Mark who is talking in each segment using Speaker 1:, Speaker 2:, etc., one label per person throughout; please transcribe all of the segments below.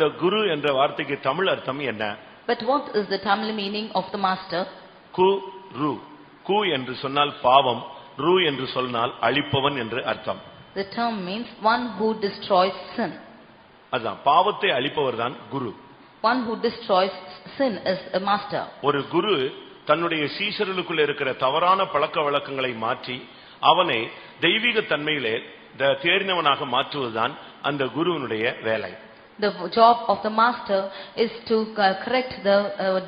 Speaker 1: இந்த குரு என்ற வார்த்தைக்கு தமிழ் அர்த்தம் என்ன?
Speaker 2: But what is the Tamil meaning of the master?
Speaker 1: கு ரு. கு என்று சொன்னால் பாவம், ரு என்று சொன்னால் அழிப்பவன் என்று அர்த்தம்.
Speaker 2: The term means one who destroys sin.
Speaker 1: அதான் பாவத்தை அழிப்பவர் தான் குரு.
Speaker 2: One who destroys sin is a master.
Speaker 1: ஒரு குரு தன்னுடைய சீஷர்களுக்குள்ள இருக்கிற தவறான பழக்க வழக்கங்களை மாற்றி அவனை தெய்வீக தன்மையிலே தேறினவனாக மாற்றுவதுதான் அந்த குருவினுடைய வேலை.
Speaker 2: The job of the master is to correct the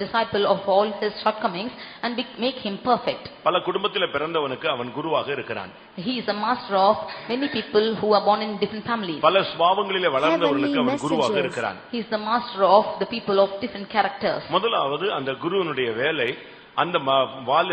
Speaker 2: disciple of all his shortcomings and make him perfect.
Speaker 1: பல குடும்பத்திலே பிறந்தவனுக்கு அவன் குருவாக இருக்கிறான்.
Speaker 2: He is a master of many people who are born in different families.
Speaker 1: பல சுபாவங்களிலே வளர்ந்தவனுக்கு அவன் குருவாக இருக்கிறான்.
Speaker 2: He is the master of the people of different characters.
Speaker 1: முதலாவது அந்த குருவினுடைய வேலை அந்த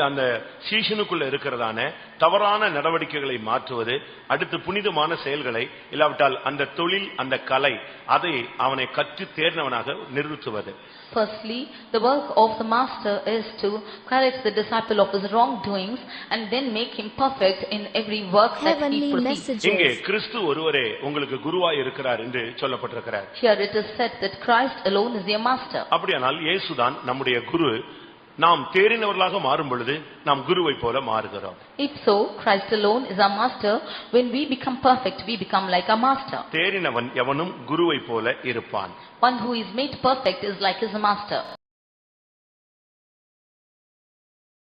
Speaker 1: அந்த சீஷனுக்குள்ள இருக்கிறதான தவறான நடவடிக்கைகளை மாற்றுவது, அடுத்து புனிதமான செயல்களை இல்லாவிட்டால் அந்த தொழில் அந்த கலை அதை அவனை கற்று தேர்ந்தவனாக நிறுத்துவது.
Speaker 2: Firstly, the work of the master is to correct the disciple of his wrongdoings and then make him perfect in every work that he proceeds.
Speaker 1: இங்கே கிறிஸ்து ஒருவரே உங்களுக்கு குருவாய் இருக்கிறார் என்று சொல்லப்பட்டிருக்கிறார்.
Speaker 2: Here it is said that Christ alone is your master.
Speaker 1: அப்படியானால் இயேசுதான் நம்முடைய குரு. நாம் தேறினவர்களாக மாறும் பொழுது நாம் குருவை போல மாறுகிறோம்.
Speaker 2: If so, Christ alone is our master. When we become perfect, we become like a master.
Speaker 1: தேறினவன் எவனும் குருவை போல இருப்பான்.
Speaker 2: One who is made perfect is like his master.